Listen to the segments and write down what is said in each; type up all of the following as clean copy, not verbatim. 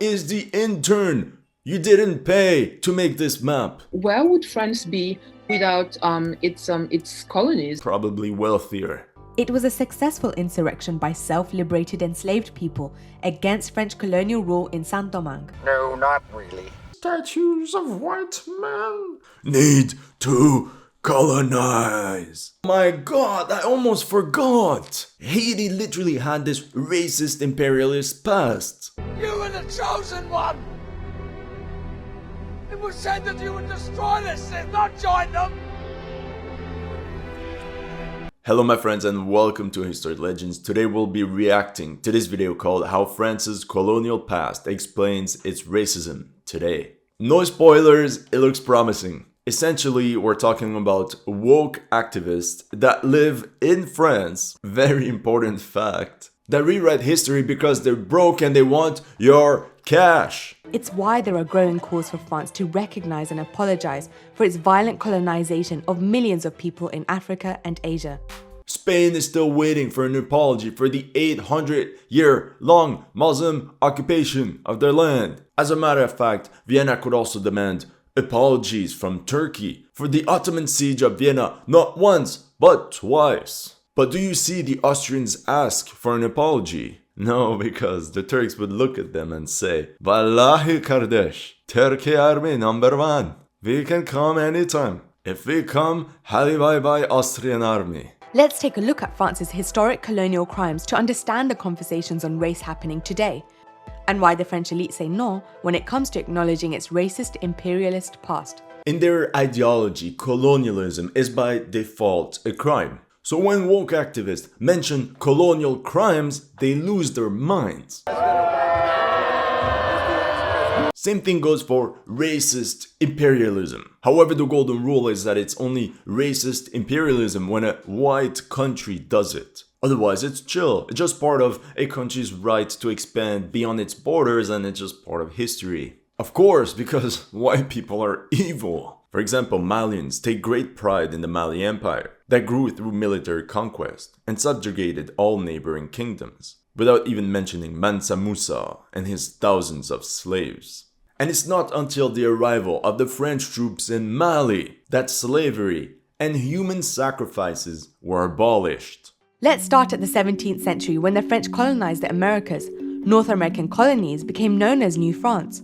is the intern? You didn't pay to make this map. Where would France be without its colonies? Probably wealthier. It was a successful insurrection by self-liberated enslaved people against French colonial rule in Saint-Domingue. No, not really. Statues of white men need to colonize. My God, I almost forgot. Haiti literally had this racist imperialist past. You were the chosen one! It was said that you would destroy this and not join them! Hello my friends and welcome to History Legends. Today we'll be reacting to this video called How France's Colonial Past Explains Its Racism Today. No spoilers, it looks promising. Essentially, we're talking about woke activists that live in France, very important fact, that rewrite history because they're broke and they want your cash. It's why there are growing calls for France to recognize and apologize for its violent colonization of millions of people in Africa and Asia. Spain is still waiting for an apology for the 800-year-long Muslim occupation of their land. As a matter of fact, Vienna could also demand apologies from Turkey for the Ottoman siege of Vienna not once, but twice. But do you see the Austrians ask for an apology? No, because the Turks would look at them and say, Wallahi Kardesh, Turkey army number one. We can come anytime. If we come, Hali bye bye Austrian army. Let's take a look at France's historic colonial crimes to understand the conversations on race happening today, and why the French elite say no when it comes to acknowledging its racist imperialist past. In their ideology, colonialism is by default a crime. So when woke activists mention colonial crimes, they lose their minds. Same thing goes for racist imperialism. However, the golden rule is that it's only racist imperialism when a white country does it. Otherwise, it's chill. It's just part of a country's right to expand beyond its borders, and it's just part of history. Of course, because white people are evil. For example, Malians take great pride in the Mali Empire that grew through military conquest and subjugated all neighboring kingdoms, without even mentioning Mansa Musa and his thousands of slaves. And it's not until the arrival of the French troops in Mali that slavery and human sacrifices were abolished. Let's start at the 17th century when the French colonized the Americas. North American colonies became known as New France.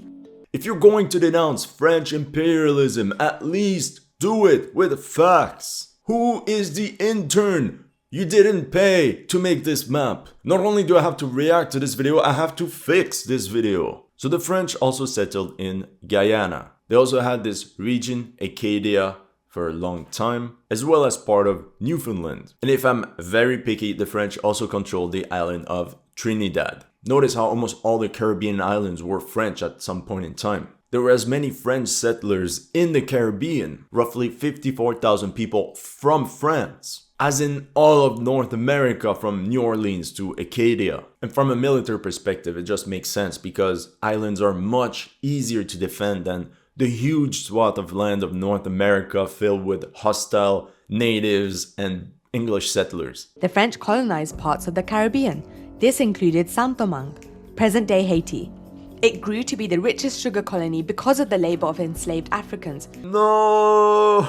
If you're going to denounce French imperialism, at least do it with facts. Who is the intern? You didn't pay to make this map. Not only do I have to react to this video, I have to fix this video. So the French also settled in Guyana. They also had this region, Acadia, for a long time, as well as part of Newfoundland. And if I'm very picky, the French also controlled the island of Trinidad. Notice how almost all the Caribbean islands were French at some point in time. There were as many French settlers in the Caribbean, roughly 54,000 people from France, as in all of North America from New Orleans to Acadia. And from a military perspective, it just makes sense because islands are much easier to defend than the huge swath of land of North America filled with hostile natives and English settlers. The French colonized parts of the Caribbean. This included Saint-Domingue, present-day Haiti. It grew to be the richest sugar colony because of the labor of enslaved Africans. No!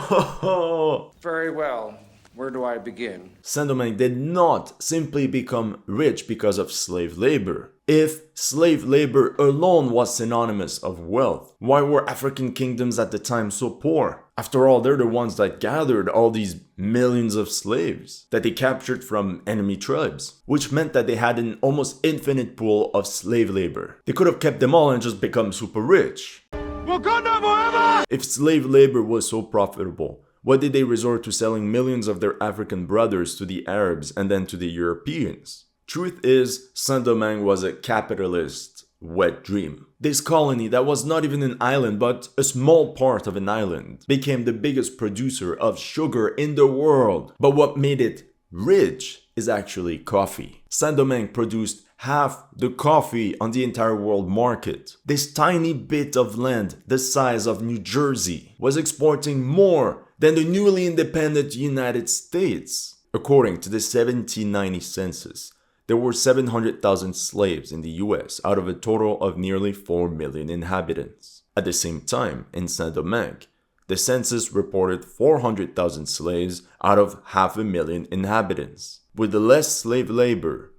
Very well. Where do I begin? Saint-Domingue did not simply become rich because of slave labor. If slave labor alone was synonymous of wealth, why were African kingdoms at the time so poor? After all, they're the ones that gathered all these millions of slaves that they captured from enemy tribes, which meant that they had an almost infinite pool of slave labor. They could have kept them all and just become super rich. Wakanda forever! If slave labor was so profitable, why did they resort to selling millions of their African brothers to the Arabs and then to the Europeans? Truth is, Saint-Domingue was a capitalist wet dream. This colony that was not even an island but a small part of an island became the biggest producer of sugar in the world. But what made it rich is actually coffee. Saint-Domingue produced half the coffee on the entire world market. This tiny bit of land the size of New Jersey was exporting more than the newly independent United States. According to the 1790 census, there were 700,000 slaves in the US out of a total of nearly 4 million inhabitants. At the same time, in Saint-Domingue, the census reported 400,000 slaves out of 500,000 inhabitants. With the less slave labor,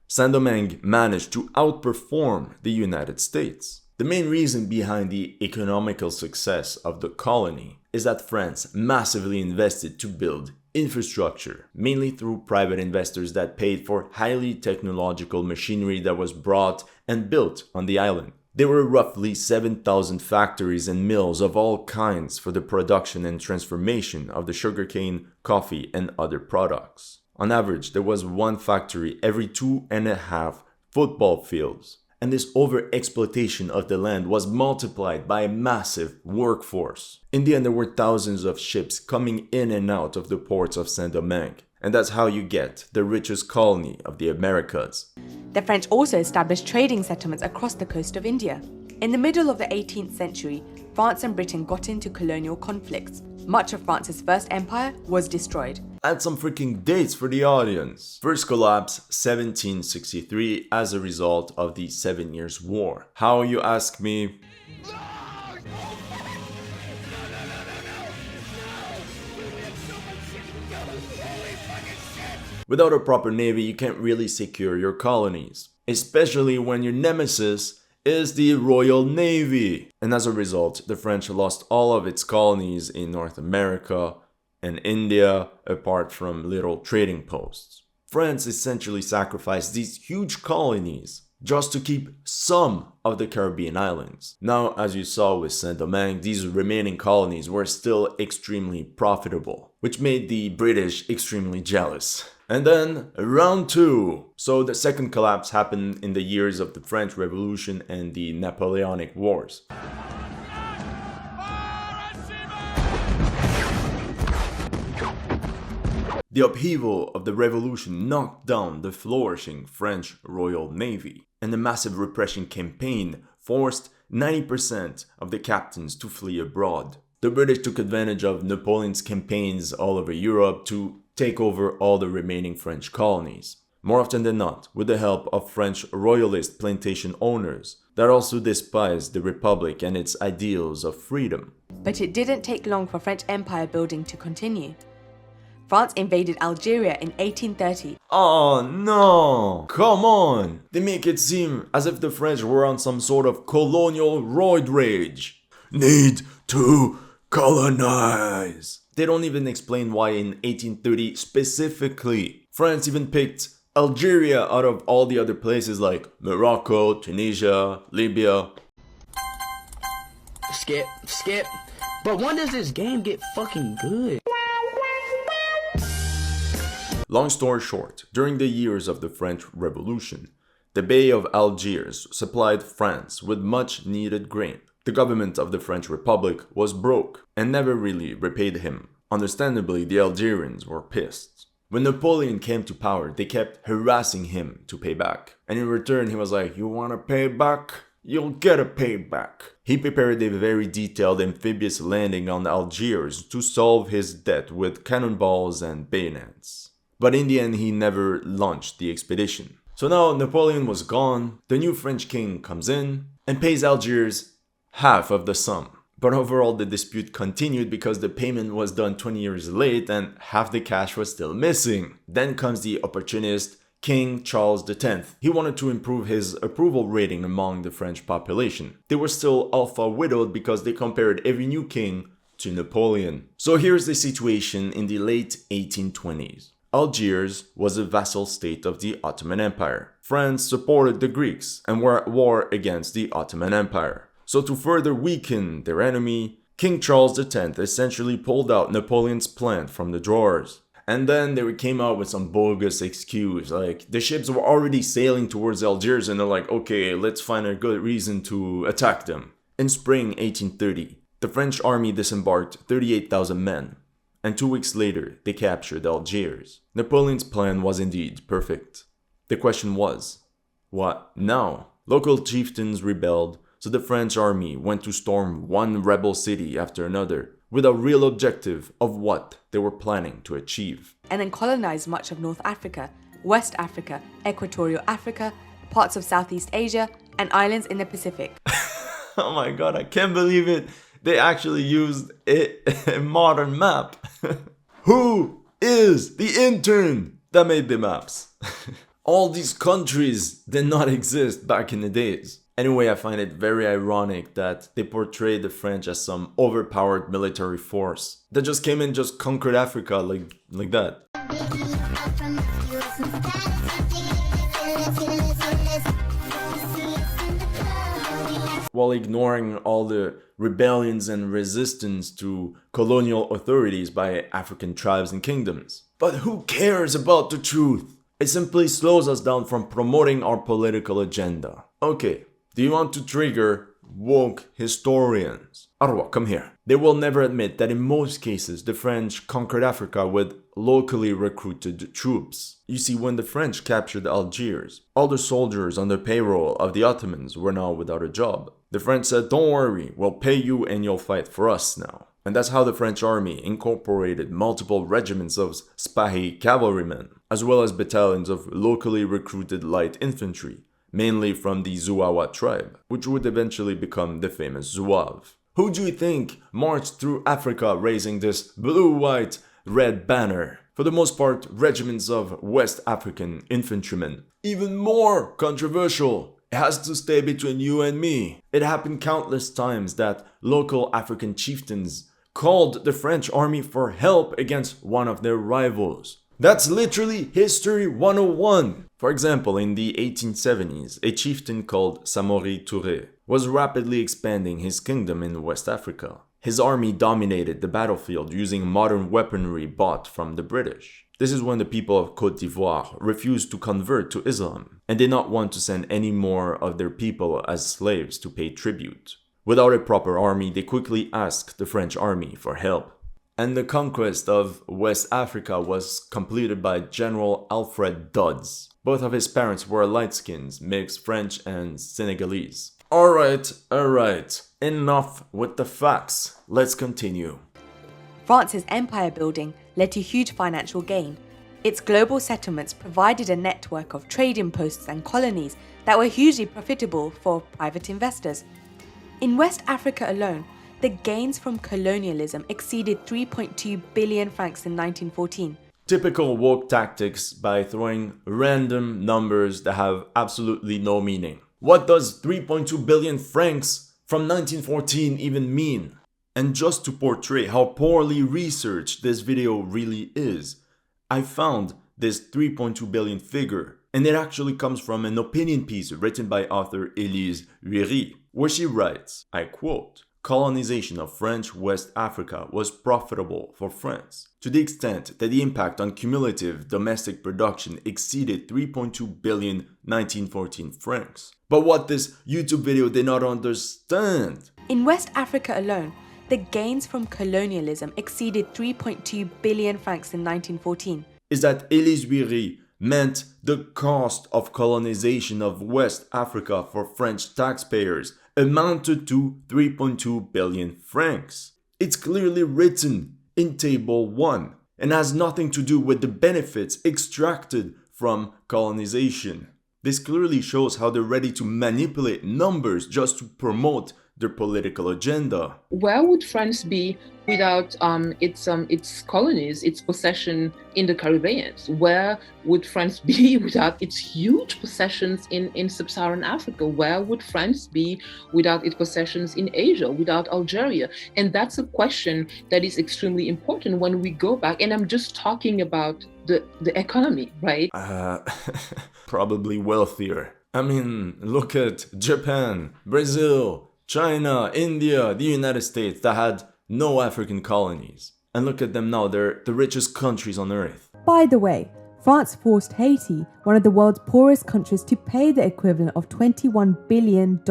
Saint-Domingue managed to outperform the United States. The main reason behind the economical success of the colony is that France massively invested to build infrastructure, mainly through private investors that paid for highly technological machinery that was brought and built on the island. There were roughly 7,000 factories and mills of all kinds for the production and transformation of the sugarcane, coffee, and other products. On average, there was one factory every 2.5 football fields. And this over-exploitation of the land was multiplied by a massive workforce. In the end, there were thousands of ships coming in and out of the ports of Saint-Domingue. And that's how you get the richest colony of the Americas. The French also established trading settlements across the coast of India. In the middle of the 18th century, France and Britain got into colonial conflicts. Much of France's first empire was destroyed. Add some freaking dates for the audience. First collapse 1763 as a result of the 7 Years' War. How, you ask me? Without a proper navy, you can't really secure your colonies, especially when your nemesis is the Royal Navy. And as a result, the French lost all of its colonies in North America and India, apart from little trading posts. France essentially sacrificed these huge colonies just to keep some of the Caribbean islands. Now, as you saw with Saint-Domingue, these remaining colonies were still extremely profitable, which made the British extremely jealous. And then, round 2. So the second collapse happened in the years of the French Revolution and the Napoleonic Wars. The upheaval of the revolution knocked down the flourishing French Royal Navy, and the massive repression campaign forced 90% of the captains to flee abroad. The British took advantage of Napoleon's campaigns all over Europe to take over all the remaining French colonies, more often than not with the help of French royalist plantation owners that also despised the Republic and its ideals of freedom. But it didn't take long for French empire building to continue. France invaded Algeria in 1830. Oh no! Come on! They make it seem as if the French were on some sort of colonial roid rage. Need to colonize. They don't even explain why in 1830 specifically. France even picked Algeria out of all the other places like Morocco, Tunisia, Libya. Skip. But when does this game get fucking good? Long story short, during the years of the French Revolution, the Bay of Algiers supplied France with much needed grain. The government of the French Republic was broke and never really repaid him. Understandably, the Algerians were pissed. When Napoleon came to power, they kept harassing him to pay back. And in return, he was like, "You wanna pay back? You'll get a payback." He prepared a very detailed amphibious landing on Algiers to solve his debt with cannonballs and bayonets. But in the end, he never launched the expedition. So now Napoleon was gone, the new French king comes in and pays Algiers half of the sum. But overall, the dispute continued because the payment was done 20 years late and half the cash was still missing. Then comes the opportunist King Charles X. He wanted to improve his approval rating among the French population. They were still alpha widowed because they compared every new king to Napoleon. So here's the situation in the late 1820s. Algiers was a vassal state of the Ottoman Empire. France supported the Greeks and were at war against the Ottoman Empire. So to further weaken their enemy, King Charles X essentially pulled out Napoleon's plan from the drawers. And then they came out with some bogus excuse, like the ships were already sailing towards Algiers and they're like, okay, let's find a good reason to attack them. In spring 1830, the French army disembarked 38,000 men. And 2 weeks later, they captured Algiers. Napoleon's plan was indeed perfect. The question was, what now? Local chieftains rebelled, so the French army went to storm one rebel city after another, with a real objective of what they were planning to achieve. And then colonized much of North Africa, West Africa, Equatorial Africa, parts of Southeast Asia, and islands in the Pacific. Oh my god, I can't believe it. They actually used a modern map. Who is the intern that made the maps? All these countries did not exist back in the days. Anyway, I find it very ironic that they portray the French as some overpowered military force that just came and just conquered Africa like that. While ignoring all the rebellions and resistance to colonial authorities by African tribes and kingdoms. But who cares about the truth? It simply slows us down from promoting our political agenda. Okay, do you want to trigger woke historians? Arwa, come here. They will never admit that in most cases the French conquered Africa with locally recruited troops. You see, when the French captured Algiers, all the soldiers on the payroll of the Ottomans were now without a job. The French said, don't worry, we'll pay you and you'll fight for us now. And that's how the French army incorporated multiple regiments of Spahi cavalrymen, as well as battalions of locally recruited light infantry, mainly from the Zouawa tribe, which would eventually become the famous Zouaves. Who do you think marched through Africa raising this blue, white, red banner? For the most part, regiments of West African infantrymen. Even more controversial, it has to stay between you and me. It happened countless times that local African chieftains called the French army for help against one of their rivals. That's literally History 101. For example, in the 1870s, a chieftain called Samori Touré was rapidly expanding his kingdom in West Africa. His army dominated the battlefield using modern weaponry bought from the British. This is when the people of Côte d'Ivoire refused to convert to Islam and did not want to send any more of their people as slaves to pay tribute. Without a proper army, they quickly asked the French army for help. And the conquest of West Africa was completed by General Alfred Dodds. Both of his parents were light-skins, mixed French and Senegalese. Alright, enough with the facts. Let's continue. France's empire building led to huge financial gain. Its global settlements provided a network of trading posts and colonies that were hugely profitable for private investors. In West Africa alone, the gains from colonialism exceeded 3.2 billion francs in 1914. Typical woke tactics by throwing random numbers that have absolutely no meaning. What does 3.2 billion francs from 1914 even mean? And just to portray how poorly researched this video really is, I found this 3.2 billion figure, and it actually comes from an opinion piece written by author Élise Huéry, where she writes, I quote, "Colonization of French West Africa was profitable for France, to the extent that the impact on cumulative domestic production exceeded 3.2 billion 1914 francs. But what this YouTube video did not understand. In West Africa alone, the gains from colonialism exceeded 3.2 billion francs in 1914. Is that Élise Huéry meant the cost of colonization of West Africa for French taxpayers amounted to 3.2 billion francs. It's clearly written in Table 1 and has nothing to do with the benefits extracted from colonization. This clearly shows how they're ready to manipulate numbers just to promote their political agenda. Where would France be without its colonies, its possession in the Caribbean? Where would France be without its huge possessions in sub-Saharan Africa? Where would France be without its possessions in Asia, without Algeria? And that's a question that is extremely important when we go back. And I'm just talking about the economy, right? Probably wealthier. I mean, look at Japan, Brazil, China, India, the United States that had no African colonies. And look at them now, they're the richest countries on earth. By the way, France forced Haiti, one of the world's poorest countries, to pay the equivalent of $21 billion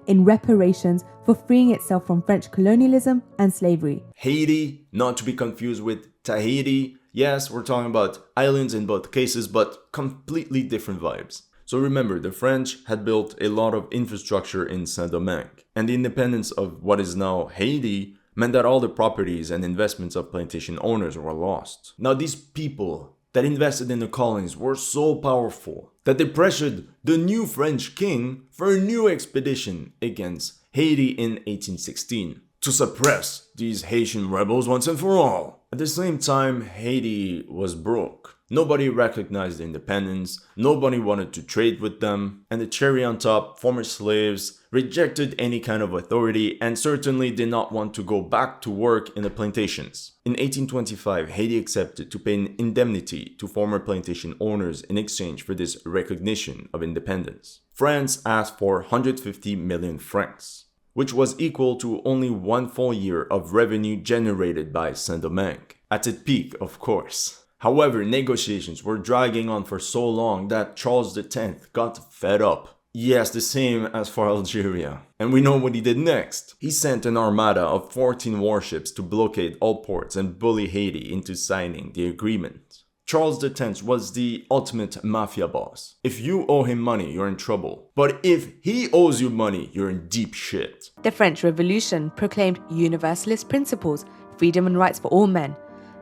in reparations for freeing itself from French colonialism and slavery. Haiti, not to be confused with Tahiti. Yes, we're talking about islands in both cases, but completely different vibes. So remember, the French had built a lot of infrastructure in Saint-Domingue, and the independence of what is now Haiti meant that all the properties and investments of plantation owners were lost. Now these people that invested in the colonies were so powerful that they pressured the new French king for a new expedition against Haiti in 1816 to suppress these Haitian rebels once and for all. At the same time, Haiti was broke. Nobody recognized independence, nobody wanted to trade with them, and the cherry on top, former slaves rejected any kind of authority and certainly did not want to go back to work in the plantations. In 1825, Haiti accepted to pay an indemnity to former plantation owners in exchange for this recognition of independence. France asked for 150 million francs, which was equal to only 1 full year of revenue generated by Saint-Domingue. At its peak, of course. However, negotiations were dragging on for so long that Charles X got fed up. Yes, the same as for Algeria. And we know what he did next. He sent an armada of 14 warships to blockade all ports and bully Haiti into signing the agreement. Charles X was the ultimate mafia boss. If you owe him money, you're in trouble. But if he owes you money, you're in deep shit. The French Revolution proclaimed universalist principles, freedom and rights for all men.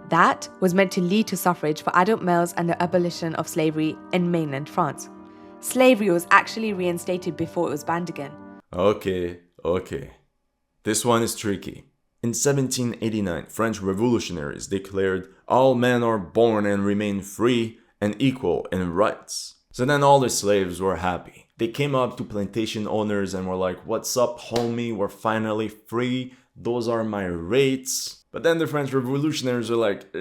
That was meant to lead to suffrage for adult males and the abolition of slavery in mainland France. Slavery was actually reinstated before it was banned again. Okay. This one is tricky. In 1789, French revolutionaries declared all men are born and remain free and equal in rights. So then all the slaves were happy. They came up to plantation owners and were like, "What's up, homie? We're finally free. Those are my rates." But then the French revolutionaries were like,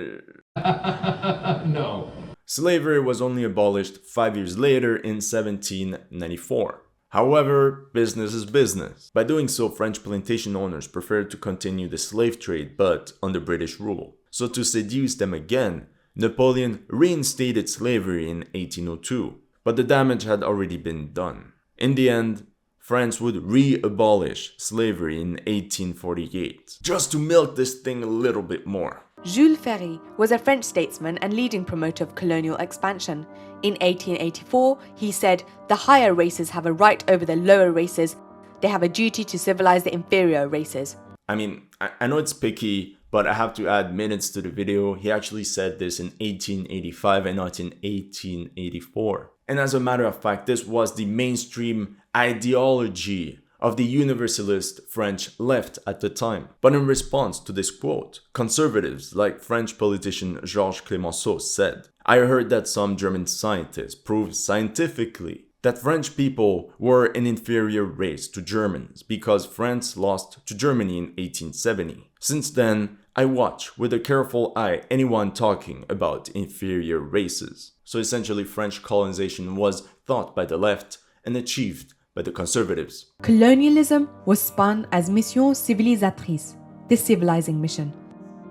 No. Slavery was only abolished 5 years later in 1794. However, business is business. By doing so, French plantation owners preferred to continue the slave trade, but under British rule. So to seduce them again, Napoleon reinstated slavery in 1802. But the damage had already been done. In the end, France would re-abolish slavery in 1848, just to milk this thing a little bit more. Jules Ferry was a French statesman and leading promoter of colonial expansion. In 1884, he said, "The higher races have a right over the lower races. They have a duty to civilize the inferior races." I mean, I know it's picky, but I have to add minutes to the video. He actually said this in 1885 and not in 1884. And as a matter of fact, this was the mainstream ideology of the universalist French left at the time. But in response to this quote, conservatives like French politician Georges Clemenceau said, "I heard that some German scientists proved scientifically that French people were an inferior race to Germans because France lost to Germany in 1870. Since then, I watch with a careful eye anyone talking about inferior races." So essentially, French colonization was thought by the left and achieved by the conservatives. Colonialism was spun as mission civilisatrice, the civilizing mission.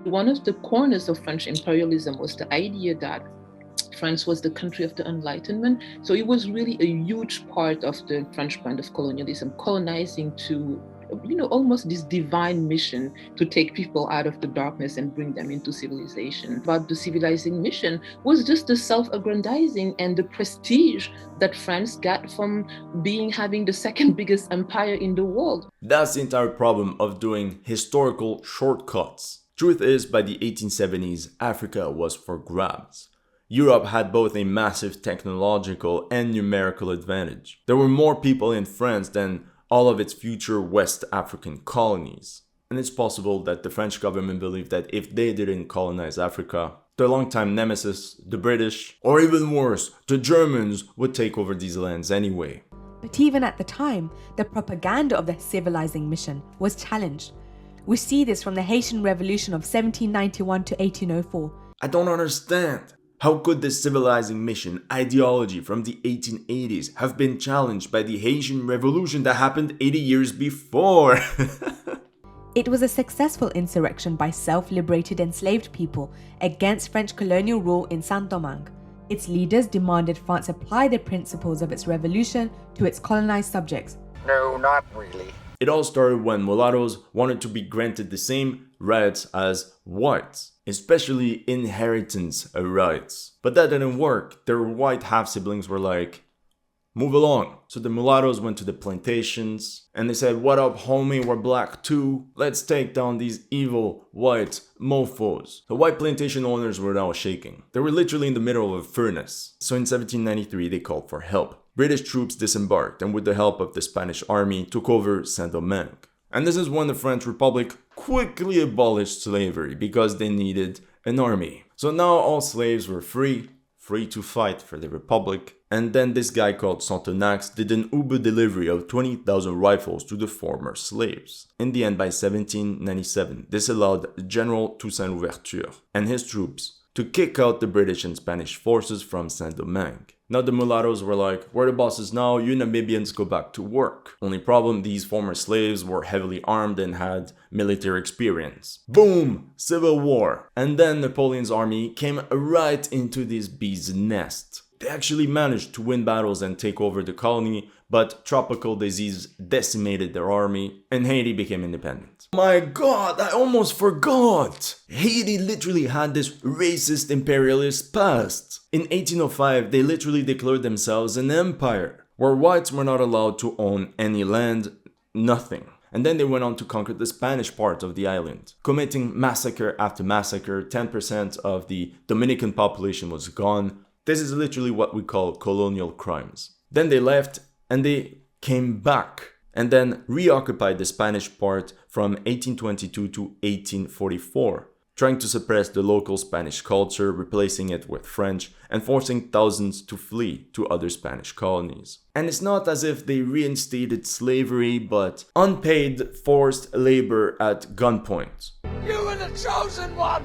One of the corners of French imperialism was the idea that France was the country of the Enlightenment. So it was really a huge part of the French brand of colonialism, colonizing to, almost this divine mission to take people out of the darkness and bring them into civilization. But the civilizing mission was just the self-aggrandizing and the prestige that France got from having the second biggest empire in the world. That's the entire problem of doing historical shortcuts. Truth is, by the 1870s, Africa was for grabs. Europe had both a massive technological and numerical advantage. There were more people in France than all of its future West African colonies. And it's possible that the French government believed that if they didn't colonize Africa, their longtime nemesis, the British, or even worse, the Germans, would take over these lands anyway. But even at the time, the propaganda of the civilizing mission was challenged. We see this from the Haitian Revolution of 1791 to 1804. I don't understand. How could this civilizing mission ideology from the 1880s have been challenged by the Haitian Revolution that happened 80 years before? It was a successful insurrection by self-liberated enslaved people against French colonial rule in Saint-Domingue. Its leaders demanded France apply the principles of its revolution to its colonized subjects. No, not really. It all started when mulattoes wanted to be granted the same rights as whites, especially inheritance rights. But that didn't work. Their white half-siblings were like, Move along. So the mulattoes went to the plantations and they said, "What up, homie? We're black too. Let's take down these evil white mofos." The white plantation owners were now shaking. They were literally in the middle of a furnace. So in 1793, they called for help. British troops disembarked and with the help of the Spanish army took over Saint-Domingue. And this is when the French Republic quickly abolished slavery because they needed an army. So now all slaves were free to fight for the Republic. And then this guy called Sontenax did an Uber delivery of 20,000 rifles to the former slaves. In the end, by 1797, this allowed General Toussaint Louverture and his troops to kick out the British and Spanish forces from Saint-Domingue. Now the mulattoes were like, "We're the bosses now, you Namibians go back to work." Only problem, these former slaves were heavily armed and had military experience. Boom! Civil War. And then Napoleon's army came right into this bee's nest. They actually managed to win battles and take over the colony, but tropical disease decimated their army and Haiti became independent. My god, I almost forgot! Haiti literally had this racist imperialist past. In 1805, they literally declared themselves an empire, where whites were not allowed to own any land, nothing. And then they went on to conquer the Spanish part of the island, committing massacre after massacre. 10% of the Dominican population was gone. This is literally what we call colonial crimes. Then they left and they came back and then reoccupied the Spanish part from 1822 to 1844, trying to suppress the local Spanish culture, replacing it with French, and forcing thousands to flee to other Spanish colonies. And it's not as if they reinstated slavery, but unpaid forced labor at gunpoint. You were the chosen one!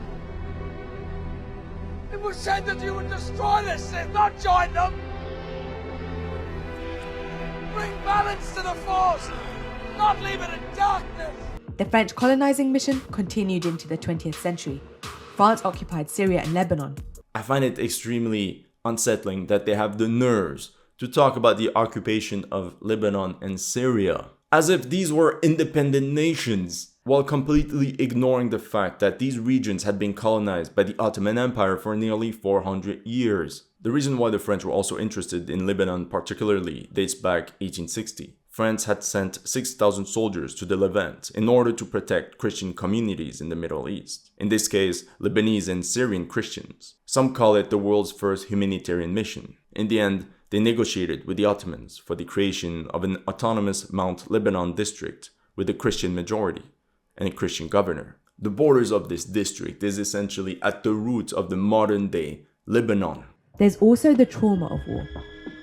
It was said that you would destroy the Sith, not join them! Bring balance to the Force, not leave it in darkness! The French colonizing mission continued into the 20th century. France occupied Syria and Lebanon. I find it extremely unsettling that they have the nerves to talk about the occupation of Lebanon and Syria, as if these were independent nations, while completely ignoring the fact that these regions had been colonized by the Ottoman Empire for nearly 400 years. The reason why the French were also interested in Lebanon particularly dates back 1860. France had sent 6,000 soldiers to the Levant in order to protect Christian communities in the Middle East. In this case, Lebanese and Syrian Christians. Some call it the world's first humanitarian mission. In the end, they negotiated with the Ottomans for the creation of an autonomous Mount Lebanon district with a Christian majority and a Christian governor. The borders of this district is essentially at the root of the modern-day Lebanon. There's also the trauma of war.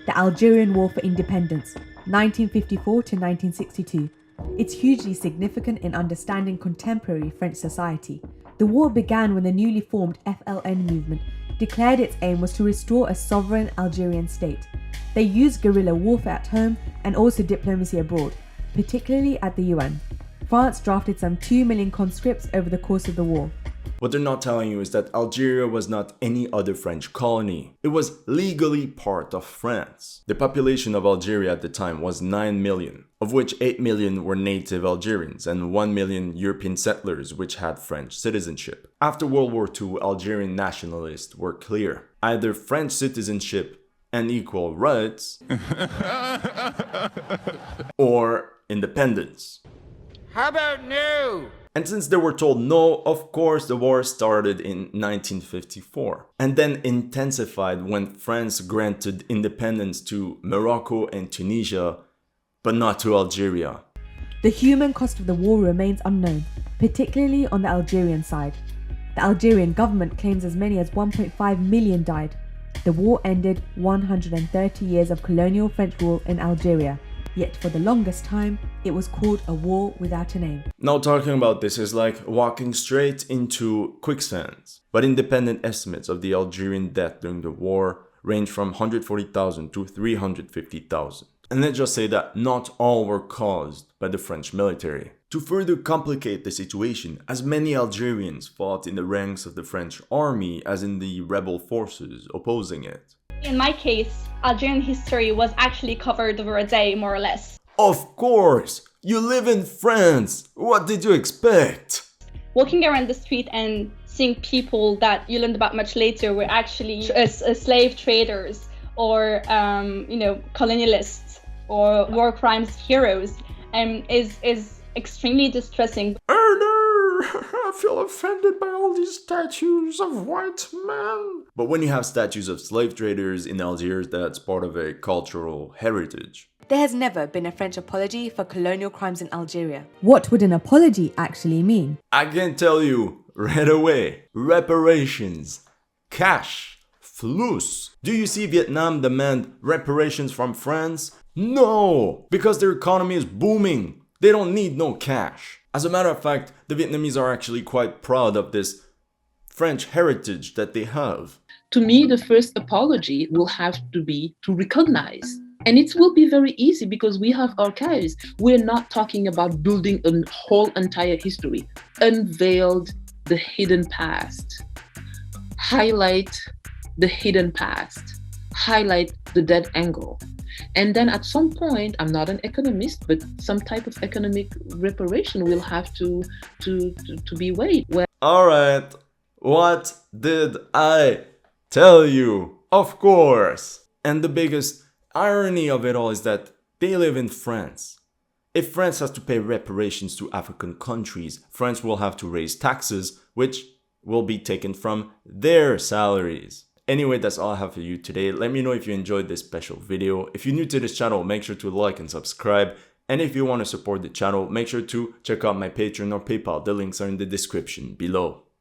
The Algerian War for Independence, 1954 to 1962. It's hugely significant in understanding contemporary French society. The war began when the newly formed FLN movement declared its aim was to restore a sovereign Algerian state. They used guerrilla warfare at home and also diplomacy abroad, particularly at the UN. France drafted some 2 million conscripts over the course of the war. What they're not telling you is that Algeria was not any other French colony. It was legally part of France. The population of Algeria at the time was 9 million, of which 8 million were native Algerians and 1 million European settlers which had French citizenship. After World War II, Algerian nationalists were clear. Either French citizenship and equal rights, or independence. How about no? And since they were told no, of course the war started in 1954 and then intensified when France granted independence to Morocco and Tunisia, but not to Algeria. The human cost of the war remains unknown, particularly on the Algerian side. The Algerian government claims as many as 1.5 million died. The war ended 130 years of colonial French rule in Algeria. Yet for the longest time, it was called a war without a name. Now talking about this is like walking straight into quicksand. But independent estimates of the Algerian death during the war range from 140,000 to 350,000. And let's just say that not all were caused by the French military. To further complicate the situation, as many Algerians fought in the ranks of the French army as in the rebel forces opposing it. In my case, Algerian history was actually covered over a day, more or less. Of course! You live in France! What did you expect? Walking around the street and seeing people that you learned about much later were actually slave traders or colonialists or war crimes heroes is extremely distressing. I feel offended by all these statues of white men. But when you have statues of slave traders in Algiers, that's part of a cultural heritage. There has never been a French apology for colonial crimes in Algeria. What would an apology actually mean? I can tell you right away. Reparations. Cash. Flus. Do you see Vietnam demand reparations from France? No! Because their economy is booming. They don't need no cash. As a matter of fact, the Vietnamese are actually quite proud of this French heritage that they have. To me, the first apology will have to be to recognize. And it will be very easy because we have archives. We're not talking about building a whole entire history. Unveiled the hidden past. Highlight the hidden past. Highlight the dead angle. And then at some point, I'm not an economist, but some type of economic reparation will have to be weighed. Alright, what did I tell you? Of course! And the biggest irony of it all is that they live in France. If France has to pay reparations to African countries, France will have to raise taxes, which will be taken from their salaries. Anyway, that's all I have for you today. Let me know if you enjoyed this special video. If you're new to this channel, make sure to like and subscribe. And if you want to support the channel, make sure to check out my Patreon or PayPal. The links are in the description below.